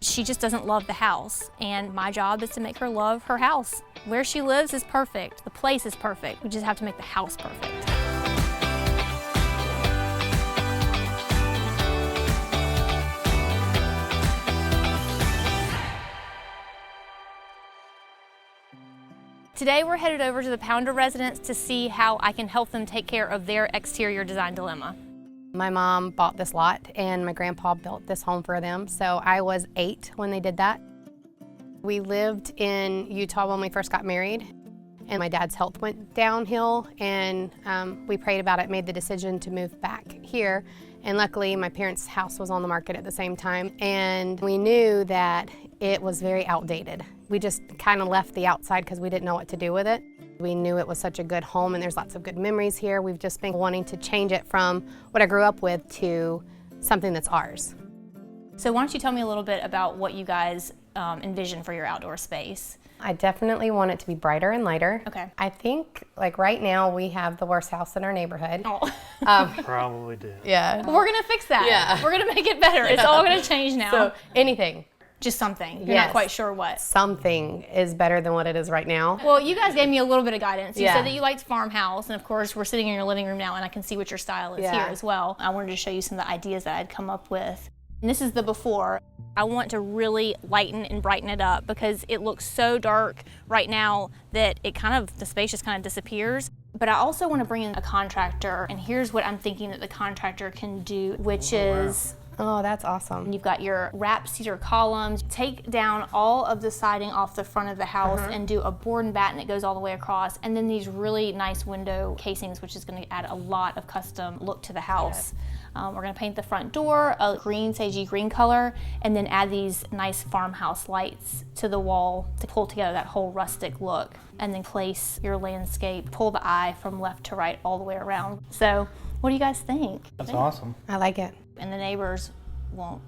She just doesn't love the house, and my job is to make her love her house. Where she lives is perfect. The place is perfect. We just have to make the house perfect. Today we're headed over to the Pounder residence to see how I can help them take care of their exterior design dilemma. My mom bought this lot and my grandpa built this home for them, so I was 8 when they did that. We lived in Utah when we first got married, and my dad's health went downhill, and we prayed about it, made the decision to move back here. And luckily my parents' house was on the market at the same time, and we knew that it was very outdated. We just kind of left the outside because we didn't know what to do with it. We knew it was such a good home and there's lots of good memories here. We've just been wanting to change it from what I grew up with to something that's ours. So why don't you tell me a little bit about what you guys envision for your outdoor space? I definitely want it to be brighter and lighter. Okay. I think, like right now, we have the worst house in our neighborhood. Oh. Probably do. Yeah. Well, we're gonna fix that. Yeah. We're gonna make it better. It's all gonna change now. So anything. Just something. You're Yes. not quite sure what. Something is better than what it is right now. Well, you guys gave me a little bit of guidance. You Yeah. said that you liked Farmhouse, and of course, we're sitting in your living room now, and I can see what your style is Yeah. here as well. I wanted to show you some of the ideas that I'd come up with. And this is the before. I want to really lighten and brighten it up because it looks so dark right now that the space just kind of disappears. But I also want to bring in a contractor, and here's what I'm thinking that the contractor can do, which is... Oh, that's awesome. You've got your wrapped cedar columns. Take down all of the siding off the front of the house and do a board and batten that goes all the way across. And then these really nice window casings, which is going to add a lot of custom look to the house. We're going to paint the front door a green, sagey green color, and then add these nice farmhouse lights to the wall to pull together that whole rustic look. And then place your landscape, pull the eye from left to right all the way around. So what do you guys think? That's awesome. I like it. And the neighbors won't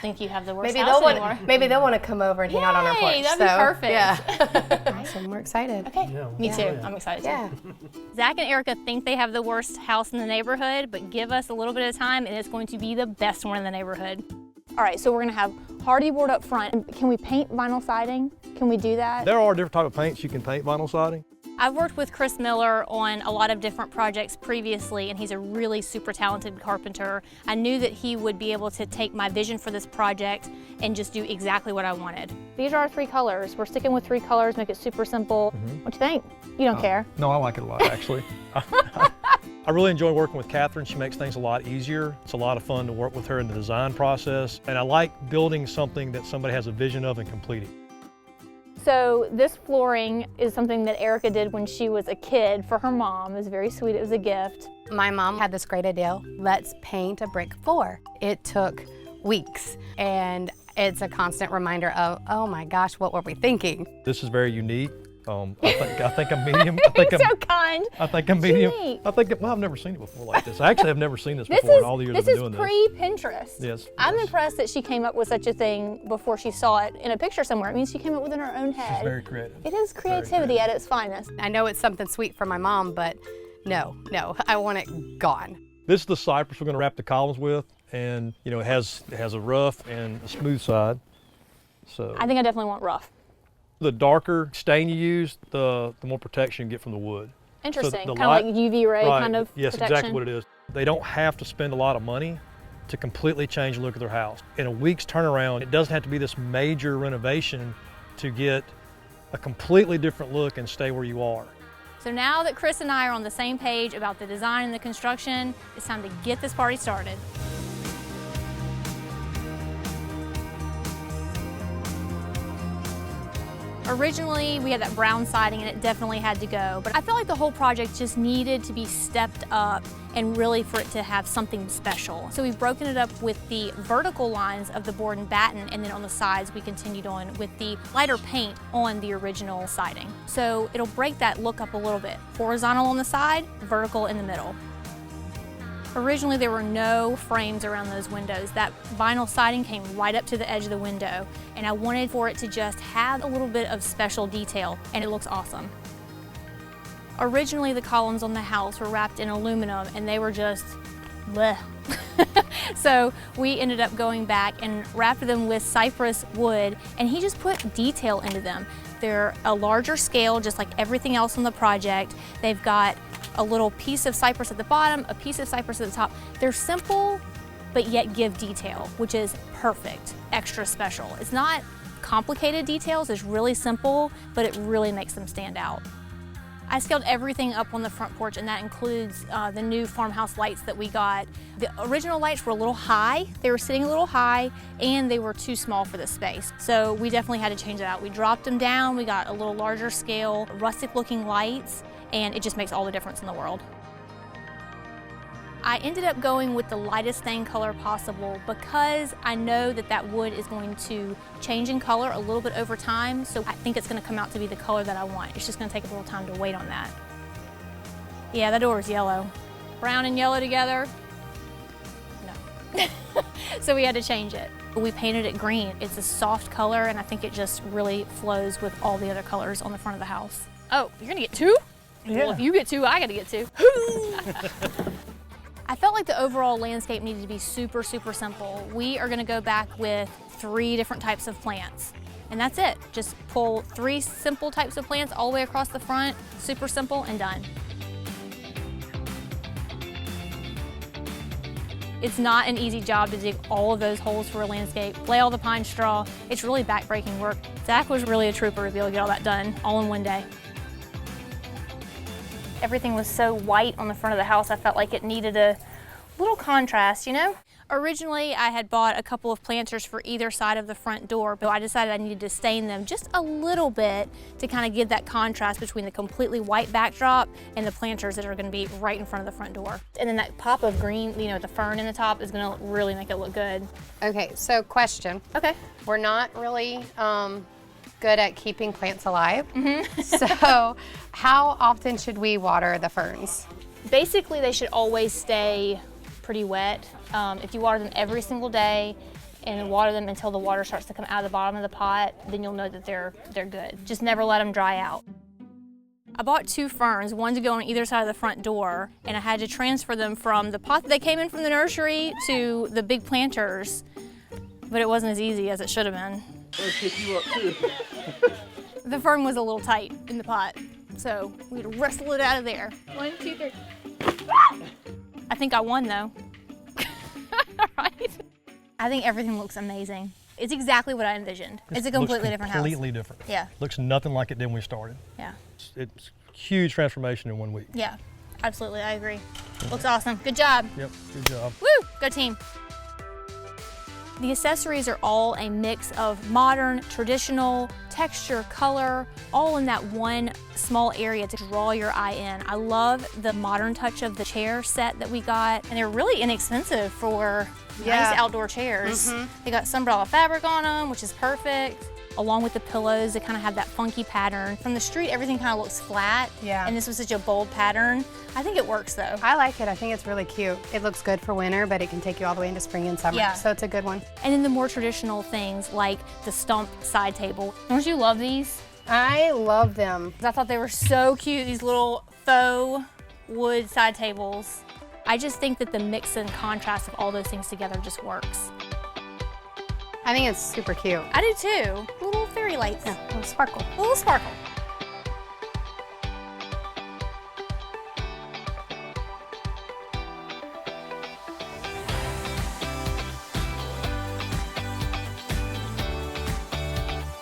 think you have the worst Maybe house they'll anymore. maybe they'll want to come over and hang out on our porch. Yay, that'd be perfect. Yeah. Awesome. We're excited. Okay, Yeah, me too. yeah. I'm excited Yeah. too. Zach and Erica think they have the worst house in the neighborhood, but give us a little bit of time and it's going to be the best one in the neighborhood. All right, so we're gonna have hardy board up front. Can we paint vinyl siding? Can we do that? There are different type of paints you can paint vinyl siding. I've worked with Chris Miller on a lot of different projects previously, and he's a really super talented carpenter. I knew that he would be able to take my vision for this project and just do exactly what I wanted. These are our 3 colors. We're sticking with 3 colors, make it super simple. What do you think? You don't care? No, I like it a lot, actually. I really enjoy working with Catherine. She makes things a lot easier. It's a lot of fun to work with her in the design process, and I like building something that somebody has a vision of and completing. So this flooring is something that Erica did when she was a kid for her mom. It was very sweet, it was a gift. My mom had this great idea, let's paint a brick floor. It took weeks, and it's a constant reminder of, oh my gosh, what were we thinking? This is very unique. I think I'm medium. You're so kind. I think I'm medium. Unique. Well, I've never seen it before like this. I actually have never seen this before in all the years I've been doing this. This is pre-Pinterest. Yes. I'm yes. impressed that she came up with such a thing before she saw it in a picture somewhere. It means she came up with it in her own head. She's very creative. It is creativity at its finest. I know it's something sweet for my mom, but no, I want it gone. This is the cypress we're going to wrap the columns with, and it has a rough and a smooth side. So I think I definitely want rough. the darker stain you use, the more protection you get from the wood. Interesting, So kind of like UV ray right, kind of yes, protection. exactly what it is. They don't have to spend a lot of money to completely change the look of their house. In a week's turnaround, it doesn't have to be this major renovation to get a completely different look and stay where you are. So now that Chris and I are on the same page about the design and the construction, it's time to get this party started. Originally, we had that brown siding and it definitely had to go, but I felt like the whole project just needed to be stepped up and really for it to have something special. So we've broken it up with the vertical lines of the board and batten, and then on the sides we continued on with the lighter paint on the original siding. So it'll break that look up a little bit. Horizontal on the side, vertical in the middle. Originally, there were no frames around those windows. That vinyl siding came right up to the edge of the window, and I wanted for it to just have a little bit of special detail, and it looks awesome. Originally, the columns on the house were wrapped in aluminum, and they were just bleh. So we ended up going back and wrapped them with cypress wood, and he just put detail into them. They're a larger scale, just like everything else on the project. They've got a little piece of cypress at the bottom, a piece of cypress at the top. They're simple, but yet give detail, which is perfect, extra special. It's not complicated details, it's really simple, but it really makes them stand out. I scaled everything up on the front porch, and that includes the new farmhouse lights that we got. The original lights were a little high. They were sitting a little high, and they were too small for the space. So we definitely had to change it out. We dropped them down, we got a little larger scale, rustic looking lights, and it just makes all the difference in the world. I ended up going with the lightest stain color possible because I know that that wood is going to change in color a little bit over time, so I think it's going to come out to be the color that I want. It's just going to take a little time to wait on that. Yeah, that door is yellow. Brown and yellow together? No. So we had to change it. We painted it green. It's a soft color, and I think it just really flows with all the other colors on the front of the house. Oh, you're going to get two? Yeah. Well, if you get two, I got to get two. I felt like the overall landscape needed to be super, super simple. We are gonna go back with 3 different types of plants, and that's it. Just pull 3 simple types of plants all the way across the front, super simple and done. It's not an easy job to dig all of those holes for a landscape, lay all the pine straw. It's really back-breaking work. Zach was really a trooper to be able to get all that done all in one day. Everything was so white on the front of the house, I felt like it needed a little contrast, you know? Originally, I had bought a couple of planters for either side of the front door, but I decided I needed to stain them just a little bit to kind of give that contrast between the completely white backdrop and the planters that are going to be right in front of the front door. And then that pop of green, you know, the fern in the top is going to really make it look good. Okay, so question. Okay. We're not really good at keeping plants alive. So how often should we water the ferns? Basically, they should always stay pretty wet. If you water them every single day and water them until the water starts to come out of the bottom of the pot, then you'll know that they're good. Just never let them dry out. I bought 2 ferns, one to go on either side of the front door, and I had to transfer them from the pot that they came in from the nursery to the big planters, but it wasn't as easy as it should have been. The fern was a little tight in the pot, so we had to wrestle it out of there. 1, 2, 3. I think I won though. Right? I think everything looks amazing. It's exactly what I envisioned. It's a completely different house. Completely different. Yeah. Looks nothing like it did when we started. Yeah. It's huge transformation in 1 week. Yeah, absolutely, I agree. Looks awesome. Good job. Yep, good job. Woo, go team. The accessories are all a mix of modern, traditional, texture, color, all in that one small area to draw your eye in. I love the modern touch of the chair set that we got, and they're really inexpensive for nice outdoor chairs. They got sunbrella fabric on them, which is perfect. Along with the pillows, they kind of have that funky pattern. From the street, everything kind of looks flat. Yeah. And this was such a bold pattern. I think it works though. I like it. I think it's really cute. It looks good for winter, but it can take you all the way into spring and summer. Yeah. So it's a good one. And then the more traditional things like the stump side table. Don't you love these? I love them. I thought they were so cute, these little faux wood side tables. I just think that the mix and contrast of all those things together just works. I think it's super cute. I do too. Little fairy lights. Yeah, a little sparkle. A little sparkle.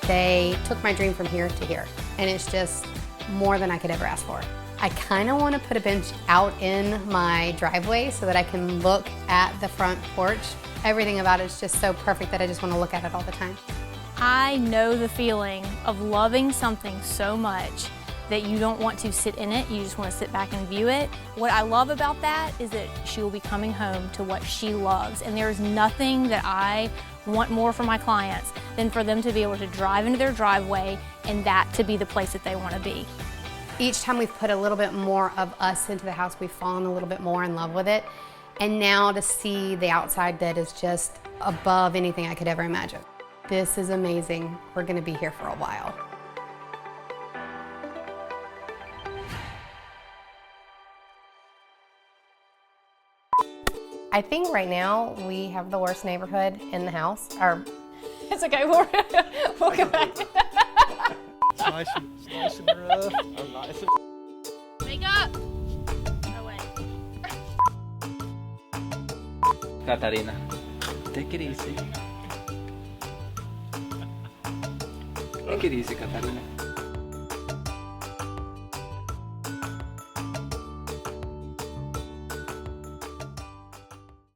They took my dream from here to here, and it's just more than I could ever ask for. I kind of want to put a bench out in my driveway so that I can look at the front porch. Everything about it is just so perfect that I just want to look at it all the time. I know the feeling of loving something so much that you don't want to sit in it, you just want to sit back and view it. What I love about that is that she will be coming home to what she loves, and there's nothing that I want more for my clients than for them to be able to drive into their driveway and that to be the place that they want to be. Each time we've put a little bit more of us into the house, we've fallen a little bit more in love with it. And now to see the outside that is just above anything I could ever imagine. This is amazing. We're going to be here for a while. I think right now we have the worst neighborhood in the house. It's okay, we'll go back. It's nice and rough. Make up. No way. Katarina, take it easy. Take it easy, Katarina.